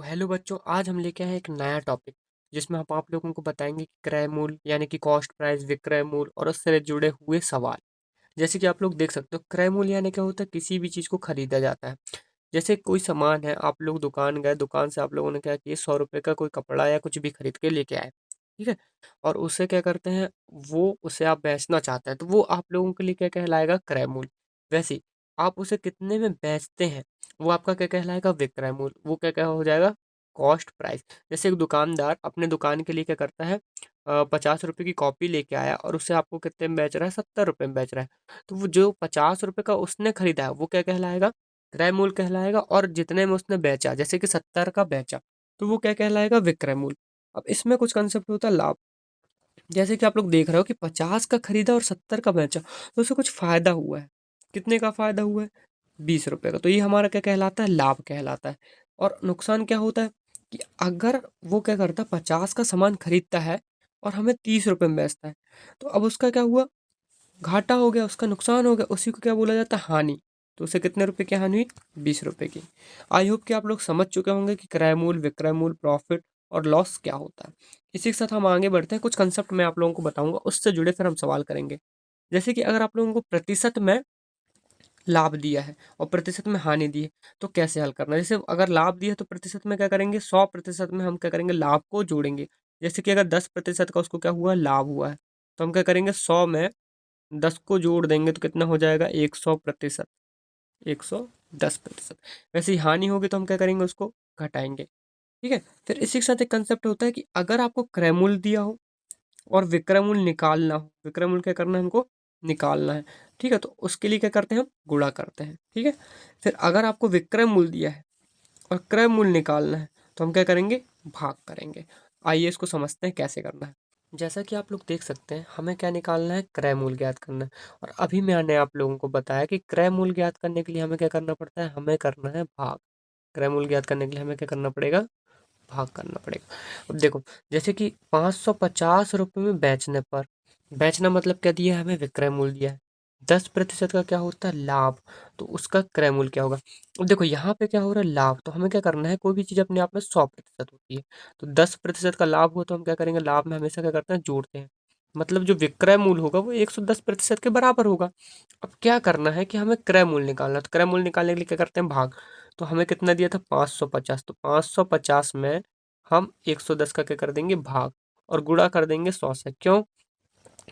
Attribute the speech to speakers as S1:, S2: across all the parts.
S1: Hello बच्चों, आज हम लेके आए हैं एक नया टॉपिक जिसमें हम आप लोगों को बताएंगे कि क्रय मूल्य यानी कि कॉस्ट प्राइस, विक्रय मूल्य और उससे जुड़े हुए सवाल। जैसे कि आप लोग देख सकते हो, क्रय मूल्य यानी क्या होता है? किसी भी चीज़ को खरीदा जाता है। जैसे कोई सामान है, आप लोग दुकान गए, दुकान से आप लोगों ने क्या किया, 100 रुपये का कोई कपड़ा या कुछ भी खरीद के लेके आए। ठीक है। और उससे क्या करते हैं, वो उसे आप बेचना चाहते हैं तो वो आप लोगों के लिए क्या कहलाएगा? क्रय मूल्य। वैसे ही आप उसे कितने में बेचते हैं, वो आपका क्या कहलाएगा? विक्रय मूल्य। वो क्या क्या हो जाएगा? Cost price. जैसे एक दुकानदार अपने दुकान के लिए क्या करता है, 50 रुपये की कॉपी लेके आया और उसे आपको कितने में बेच रहा है? 70 रुपये में बेच रहा है। तो वो जो 50 रुपये का उसने खरीदा है वो क्या कहलाएगा? क्रय मूल्य कहलाएगा। और जितने में उसने बेचा, जैसे कि 70 का बेचा, तो वो क्या कहलाएगा? विक्रय मूल्य। अब इसमें कुछ कंसेप्ट होता है लाभ। जैसे कि आप लोग देख रहे हो कि 50 का खरीदा और 70 का बेचा, तो उसे कुछ फायदा हुआ है। कितने का फायदा हुआ है? 20 रुपये का। तो ये हमारा क्या कहलाता है? लाभ कहलाता है। और नुकसान क्या होता है कि अगर वो क्या करता है, 50 का सामान खरीदता है और हमें 30 रुपये में बेचता है, तो अब उसका क्या हुआ? घाटा हो गया, उसका नुकसान हो गया। उसी को क्या बोला जाता है? हानि। तो उसे कितने रुपए की हानि हुई? 20 रुपये की। आई होप कि आप लोग समझ चुके होंगे कि क्रय मूल्य, विक्रय मूल्य, प्रॉफिट और लॉस क्या होता है। इसी के साथ हम आगे बढ़ते हैं। कुछ कंसेप्ट मैं आप लोगों को बताऊंगा, उससे जुड़े फिर हम सवाल करेंगे। जैसे कि अगर आप लोगों को प्रतिशत में लाभ दिया है और प्रतिशत में हानि दी है, तो कैसे हल करना है? जैसे अगर लाभ दिया है तो प्रतिशत में क्या करेंगे? 100% में हम क्या करेंगे? लाभ को जोड़ेंगे। जैसे कि अगर 10% का उसको क्या हुआ? लाभ हुआ है, तो हम क्या करेंगे? 100 में 10 को जोड़ देंगे तो कितना हो जाएगा? 100%। 110%। वैसे ही हानि होगी तो हम क्या करेंगे? उसको घटाएंगे। ठीक है। फिर इसी के साथ एक कंसेप्ट होता है कि अगर आपको क्रय मूल्य दिया हो और विक्रय मूल्य निकालना हो, विक्रय मूल्य क्या करना है? हमको निकालना है। ठीक है। तो उसके लिए क्या करते हैं? हम गुणा करते हैं। ठीक है। फिर अगर आपको विक्रय मूल्य दिया है और क्रय मूल्य निकालना है, तो हम क्या करेंगे? भाग करेंगे। आइए इसको समझते हैं कैसे करना है। जैसा कि आप लोग देख सकते हैं, हमें क्या निकालना है? क्रय मूल्य ज्ञात करना है। और अभी मैंने आप लोगों को बताया कि क्रय मूल्य ज्ञात करने के लिए हमें क्या करना पड़ता है? हमें करना है भाग। क्रय मूल्य ज्ञात करने के लिए हमें क्या करना पड़ेगा? भाग करना पड़ेगा। अब देखो, जैसे कि 550 रुपये में बेचने पर, बेचना मतलब क्या दिया है? हमें विक्रय मूल्य दिया है। 10% का क्या होता है? लाभ। तो उसका क्रय मूल्य क्या होगा? अब देखो यहाँ पे क्या हो रहा है? लाभ। तो हमें क्या करना है? कोई भी चीज़ अपने आप में 100% होती है, तो 10% का लाभ हो तो हम क्या करेंगे? लाभ में हमेशा क्या करते हैं? जोड़ते हैं। मतलब जो विक्रय मूल्य होगा वो 110% के बराबर होगा। अब क्या करना है कि हमें क्रय मूल्य निकालना है। तो क्रय मूल्य निकालने के लिए क्या करते हैं? भाग। तो हमें कितना दिया था? 550। तो 550 में हम 110 का क्या कर देंगे? भाग। और गुणा कर देंगे 100 से। क्यों?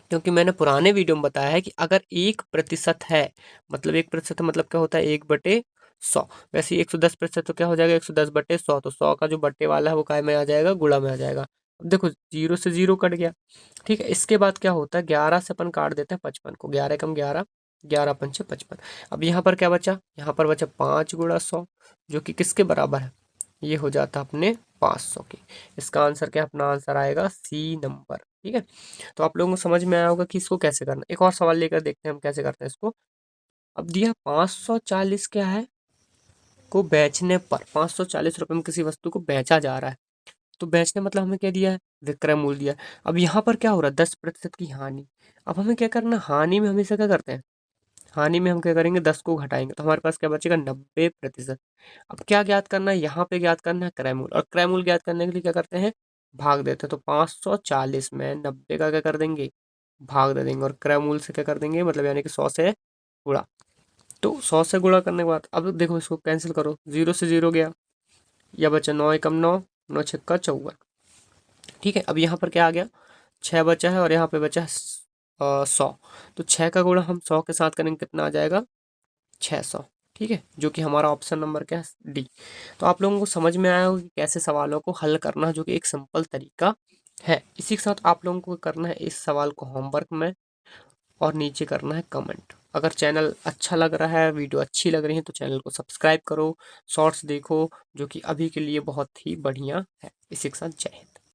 S1: क्योंकि मैंने पुराने वीडियो में बताया है कि अगर 1% है, मतलब 1% मतलब क्या होता है? 1/100। वैसे ही 110% तो क्या हो जाएगा? 110/100। तो 100 का जो बट्टे वाला है वो काय में आ जाएगा? गुणा में आ जाएगा। अब देखो, जीरो से जीरो कट गया। ठीक है। इसके बाद क्या होता है? 11 से अपन काट देते हैं 55 को। 11 कम 11, 11×5 = 55। अब यहाँ पर क्या बचा? यहाँ पर बचा 5 × 100, जो कि किसके बराबर है? ये हो जाता अपने 500 की। इसका आंसर क्या? अपना आंसर आएगा सी नंबर। ठीक है। तो आप लोगों को समझ में आया होगा कि इसको कैसे करना। एक और सवाल लेकर देखते हैं हम कैसे करते हैं इसको। अब दिया 540 क्या है? को बेचने पर 540 रुपये में किसी वस्तु को बेचा जा रहा है। तो बेचने मतलब हमें क्या दिया है? विक्रय मूल्य दिया है। अब यहाँ पर क्या हो रहा है? 10% की हानि। अब हमें क्या करना? हानि में हमेशा क्या करते हैं? हानि में हम क्या करेंगे? 10 को घटाएंगे तो हमारे पास क्या बचेगा? 90%। अब क्या ज्ञात करना है? यहाँ पे ज्ञात करना है क्रय मूल्य। और क्रय मूल्य ज्ञात करने के लिए क्या करते हैं? भाग देते हैं। तो 540 में 90 का क्या कर देंगे? भाग दे देंगे। और क्रय मूल्य से क्या कर देंगे? मतलब यानी कि 100 से गुणा। तो 100 से गुणा करने के बाद अब देखो, इसको कैंसिल करो। जीरो से जीरो गया, या बचा 9 एकम 9, 9 छक्का 54। ठीक है। अब यहाँ पर क्या आ गया? 6 बचा है और यहाँ पे बचा 100। तो 6 का गुणा हम 100 के साथ करेंगे, कितना आ जाएगा? 600। ठीक है। जो कि हमारा ऑप्शन नंबर क्या है? डी। तो आप लोगों को समझ में आया होगा कि कैसे सवालों को हल करना है, जो कि एक सिंपल तरीका है। इसी के साथ आप लोगों को करना है इस सवाल को होमवर्क में, और नीचे करना है कमेंट। अगर चैनल अच्छा लग रहा है, वीडियो अच्छी लग रही है, तो चैनल को सब्सक्राइब करो, शॉर्ट्स देखो, जो कि अभी के लिए बहुत ही बढ़िया है। इसी के साथ जय हिंद।